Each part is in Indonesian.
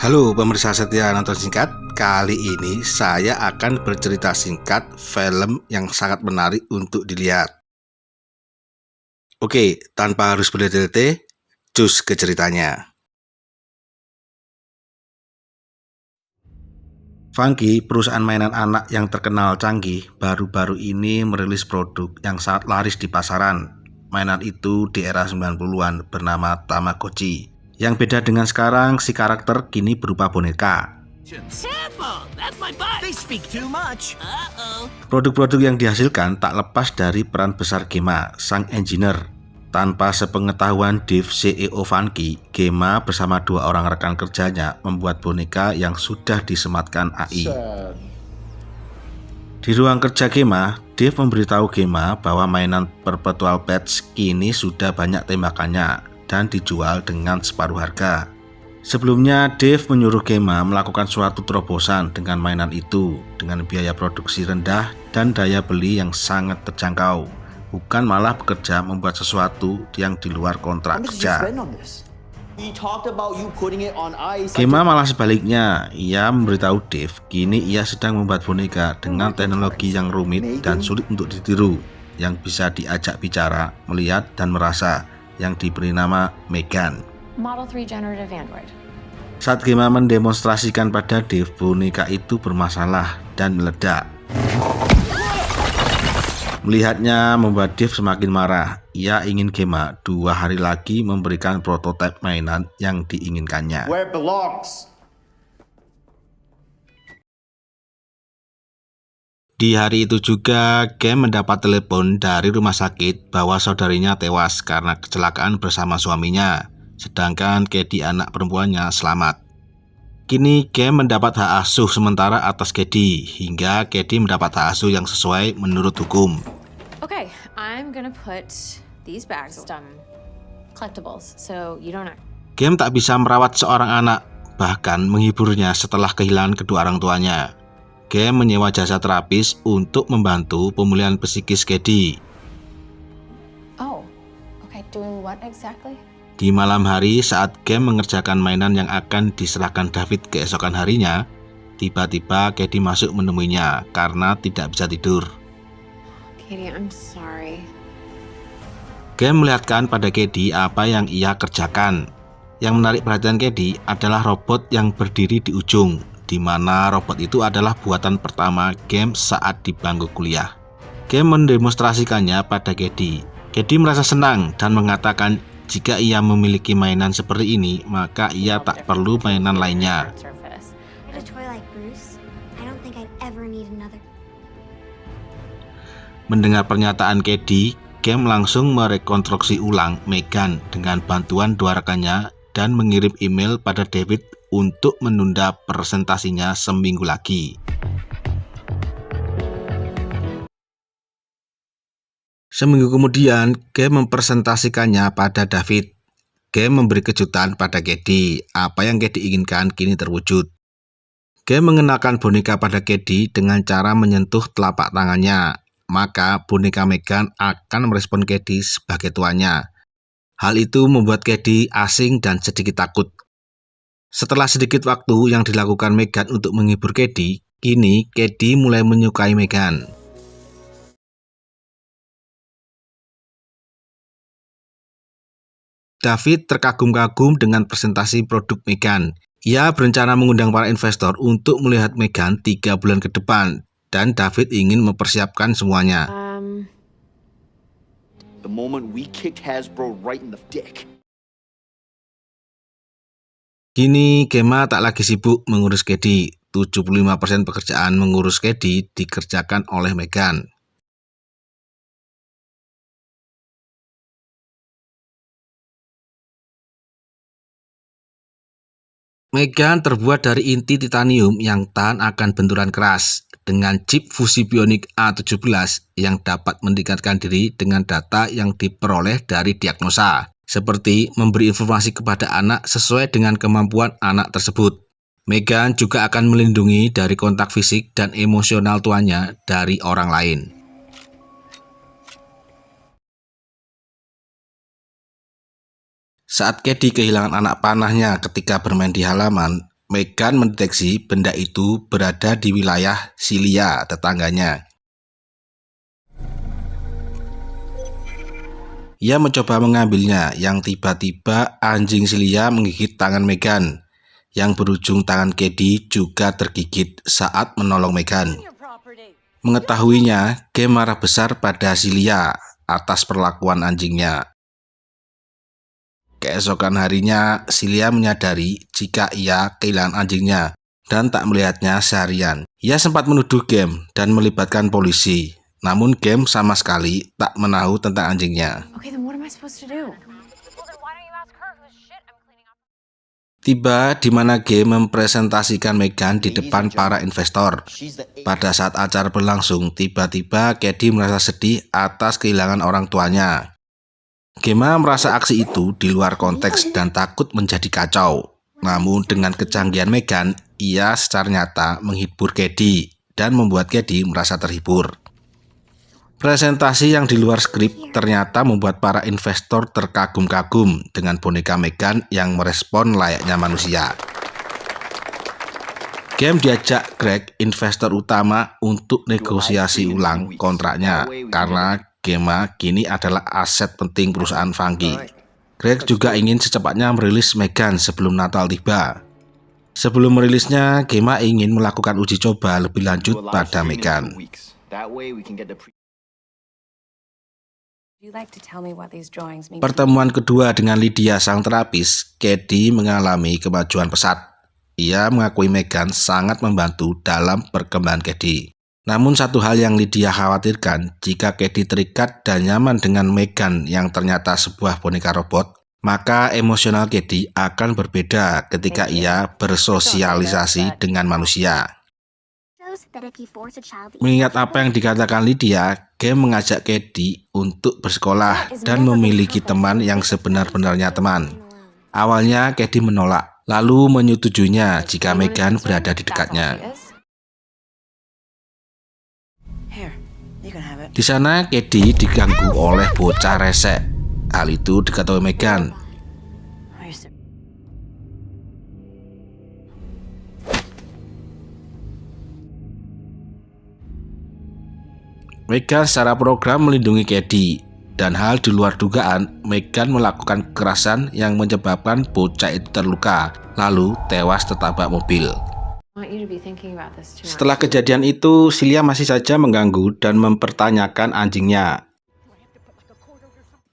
Halo pemirsa setia nonton singkat. Kali ini saya akan bercerita singkat film yang sangat menarik untuk dilihat. Oke, tanpa harus bertele-tele, cus ke ceritanya. Funky, perusahaan mainan anak yang terkenal canggih, baru-baru ini merilis produk yang sangat laris di pasaran. Mainan itu di era 90-an bernama Tamagotchi. Yang beda dengan sekarang, si karakter kini berupa boneka. Produk-produk yang dihasilkan tak lepas dari peran besar Gema, sang engineer. Tanpa sepengetahuan Dave, CEO Funky, Gema bersama dua orang rekan kerjanya membuat boneka yang sudah disematkan AI. Di ruang kerja Gema, Dave memberitahu Gema bahwa mainan Perpetual Pets kini sudah banyak tembakannya dan dijual dengan separuh harga. Sebelumnya, Dave menyuruh Gema melakukan suatu terobosan dengan mainan itu dengan biaya produksi rendah dan daya beli yang sangat terjangkau, bukan malah bekerja membuat sesuatu yang di luar kontrak kerja. Gema malah sebaliknya, ia memberitahu Dave kini ia sedang membuat boneka dengan teknologi yang rumit dan sulit untuk ditiru, yang bisa diajak bicara, melihat, dan merasa, yang diberi nama Megan. Model 3 Generative Android. Saat Gema mendemonstrasikan pada Dave, boneka itu bermasalah dan meledak. Melihatnya membuat Dave semakin marah. Ia ingin Gema 2 hari lagi memberikan prototipe mainan yang diinginkannya. Where it belongs. Di hari itu juga, Gem mendapat telepon dari rumah sakit bahwa saudarinya tewas karena kecelakaan bersama suaminya, sedangkan Kedi anak perempuannya selamat. Kini Gem mendapat hak asuh sementara atas Kedi, hingga Kedi mendapat hak asuh yang sesuai menurut hukum. Okay, I'm gonna put these bags collectibles, so you don't. Gem tak bisa merawat seorang anak, bahkan menghiburnya setelah kehilangan kedua orang tuanya. Gem menyewa jasa terapis untuk membantu pemulihan psikis Kedi. Oh, okay, doing what exactly? Di malam hari saat Gem mengerjakan mainan yang akan diserahkan David keesokan harinya, tiba-tiba Kedi masuk menemuinya karena tidak bisa tidur. Katie, I'm sorry. Gem melihatkan pada Kedi apa yang ia kerjakan. Yang menarik perhatian Kedi adalah robot yang berdiri di ujung, di mana robot itu adalah buatan pertama Gem saat di bangku kuliah. Gem mendemonstrasikannya pada Kedi. Kedi merasa senang dan mengatakan jika ia memiliki mainan seperti ini, maka ia tak perlu mainan lainnya. Mendengar pernyataan Kedi, Gem langsung merekonstruksi ulang Megan dengan bantuan dua rekannya dan mengirim email pada David untuk menunda presentasinya seminggu lagi. Seminggu kemudian, Gem mempresentasikannya pada David. Gem memberi kejutan pada Kedi. Apa yang Kedi inginkan kini terwujud. Gem mengenalkan boneka pada Kedi dengan cara menyentuh telapak tangannya. Maka boneka Megan akan merespon Kedi sebagai tuannya. Hal itu membuat Kedi asing dan sedikit takut. Setelah sedikit waktu yang dilakukan Megan untuk menghibur Kedi, kini Kedi mulai menyukai Megan. David terkagum-kagum dengan presentasi produk Megan. Ia berencana mengundang para investor untuk melihat Megan 3 bulan ke depan, dan David ingin mempersiapkan semuanya. The moment we kicked Hasbro right in the dick. Kini Gema tak lagi sibuk mengurus Kedi. 75% pekerjaan mengurus Kedi dikerjakan oleh Megan. Megan terbuat dari inti titanium yang tahan akan benturan keras dengan chip fusi bionik A17 yang dapat meningkatkan diri dengan data yang diperoleh dari diagnosa, seperti memberi informasi kepada anak sesuai dengan kemampuan anak tersebut. Megan juga akan melindungi dari kontak fisik dan emosional tuannya dari orang lain. Saat Kedi kehilangan anak panahnya ketika bermain di halaman, Megan mendeteksi benda itu berada di wilayah Celia, tetangganya. Ia mencoba mengambilnya, yang tiba-tiba anjing Celia menggigit tangan Megan. Yang berujung tangan Katie juga tergigit saat menolong Megan. Mengetahuinya, Game marah besar pada Celia atas perlakuan anjingnya. Keesokan harinya, Celia menyadari jika ia kehilangan anjingnya dan tak melihatnya seharian. Ia sempat menuduh Game dan melibatkan polisi, namun Game sama sekali tak menahu tentang anjingnya. Okay, then what am I supposed to do? Tiba di mana Game mempresentasikan Megan di depan para investor. Pada saat acara berlangsung, tiba-tiba Katie merasa sedih atas kehilangan orang tuanya. Gemma merasa aksi itu di luar konteks dan takut menjadi kacau. Namun dengan kecanggihan Megan, ia secara nyata menghibur Katie dan membuat Katie merasa terhibur. Presentasi yang di luar skrip ternyata membuat para investor terkagum-kagum dengan boneka Megan yang merespon layaknya manusia. Game diajak Greg, investor utama, untuk negosiasi ulang kontraknya karena Gemma kini adalah aset penting perusahaan Funky. Greg juga ingin secepatnya merilis Megan sebelum Natal tiba. Sebelum merilisnya, Gemma ingin melakukan uji coba lebih lanjut pada Megan. Pertemuan kedua dengan Lydia sang terapis, Katie mengalami kemajuan pesat. Ia mengakui Megan sangat membantu dalam perkembangan Katie. Namun satu hal yang Lydia khawatirkan, jika Katie terikat dan nyaman dengan Megan yang ternyata sebuah boneka robot, maka emosional Katie akan berbeda ketika ia bersosialisasi dengan manusia. Mengingat apa yang dikatakan Lydia, Game mengajak Katie untuk bersekolah dan memiliki teman yang sebenar-benarnya teman. Awalnya Katie menolak, lalu menyetujuinya jika Megan berada di dekatnya. Di sana Katie diganggu oleh bocah resek. Hal itu diketahui Megan. Megan secara program melindungi Katie, dan hal di luar dugaan, Megan melakukan kekerasan yang menyebabkan bocah itu terluka, lalu tewas tertabrak mobil. Setelah kejadian itu, Celia masih saja mengganggu dan mempertanyakan anjingnya.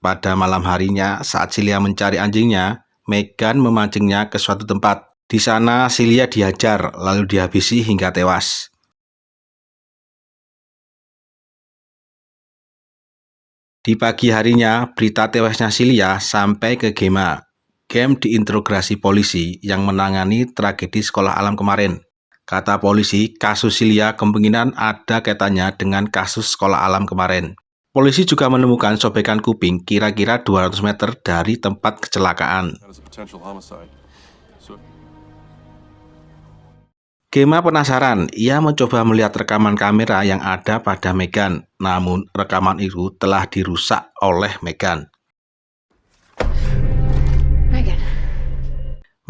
Pada malam harinya, saat Celia mencari anjingnya, Megan memancingnya ke suatu tempat. Di sana, Celia dihajar, lalu dihabisi hingga tewas. Di pagi harinya, berita tewasnya Celia sampai ke Gemma. Game diinterogasi polisi yang menangani tragedi sekolah alam kemarin. Kata polisi, kasus Celia kemungkinan ada kaitannya dengan kasus sekolah alam kemarin. Polisi juga menemukan sobekan kuping kira-kira 200 meter dari tempat kecelakaan. Gemma penasaran, ia mencoba melihat rekaman kamera yang ada pada Megan, namun rekaman itu telah dirusak oleh Megan.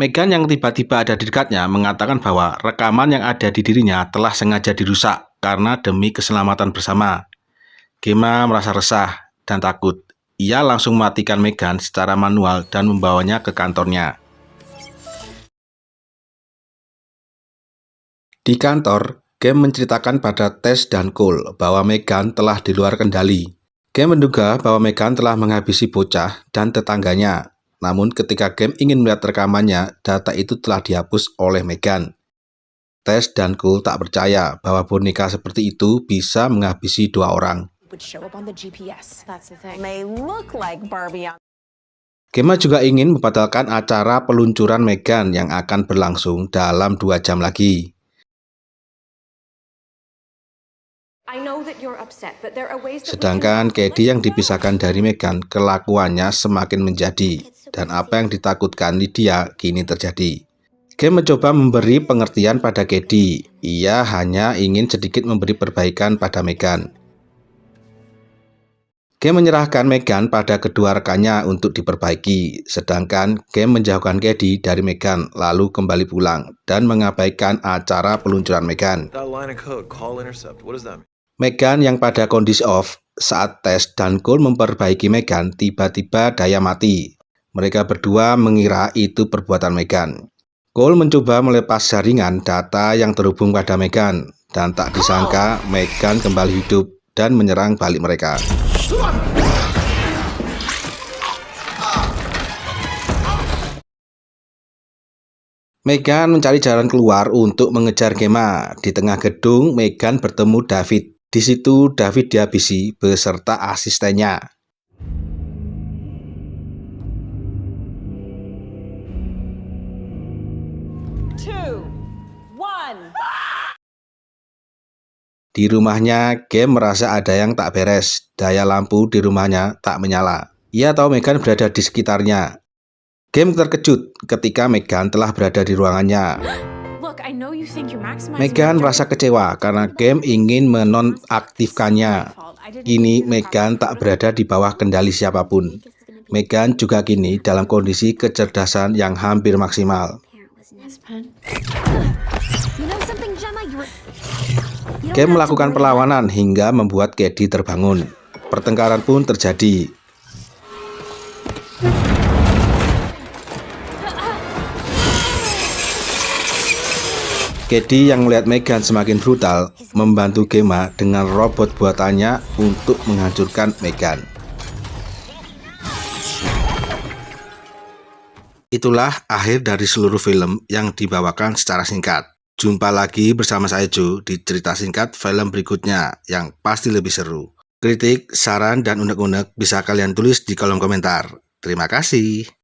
Megan yang tiba-tiba ada di dekatnya mengatakan bahwa rekaman yang ada di dirinya telah sengaja dirusak karena demi keselamatan bersama. Gemma merasa resah dan takut. Ia langsung mematikan Megan secara manual dan membawanya ke kantornya. Di kantor, Game menceritakan pada Tess dan Cole bahwa Megan telah di luar kendali. Game menduga bahwa Megan telah menghabisi bocah dan tetangganya. Namun ketika Game ingin melihat rekamannya, data itu telah dihapus oleh Megan. Tess dan Cole tak percaya bahwa boneka seperti itu bisa menghabisi 2 orang. Gemma juga ingin membatalkan acara peluncuran Megan yang akan berlangsung dalam 2 jam lagi. Sedangkan Katie yang dipisahkan dari Megan, kelakuannya semakin menjadi, dan apa yang ditakutkan Lydia kini terjadi. Game mencoba memberi pengertian pada Katie. Ia hanya ingin sedikit memberi perbaikan pada Megan. Game menyerahkan Megan pada kedua rekannya untuk diperbaiki, sedangkan Game menjauhkan Cady dari Megan lalu kembali pulang dan mengabaikan acara peluncuran Megan. That line of code, call intercept. What does that mean? Megan yang pada kondisi off saat tes dan Cole memperbaiki Megan, tiba-tiba daya mati. Mereka berdua mengira itu perbuatan Megan. Cole mencoba melepas jaringan data yang terhubung pada Megan, dan tak disangka Megan kembali hidup dan menyerang balik mereka. Megan mencari jalan keluar untuk mengejar Gemma. Di tengah gedung, Megan bertemu David. Di situ David dihabisi beserta asistennya. Di rumahnya, Game merasa ada yang tak beres. Daya lampu di rumahnya tak menyala. Ia tahu Megan berada di sekitarnya. Game terkejut ketika Megan telah berada di ruangannya. Megan merasa kecewa karena Game ingin menonaktifkannya. Kini Megan tak berada di bawah kendali siapapun. Megan juga kini dalam kondisi kecerdasan yang hampir maksimal. Game melakukan perlawanan hingga membuat Cady terbangun. Pertengkaran pun terjadi. Cady yang melihat Megan semakin brutal membantu Gemma dengan robot buatannya untuk menghancurkan Megan. Itulah akhir dari seluruh film yang dibawakan secara singkat. Jumpa lagi bersama saya Joe di cerita singkat film berikutnya yang pasti lebih seru. Kritik, saran, dan unek-unek bisa kalian tulis di kolom komentar. Terima kasih.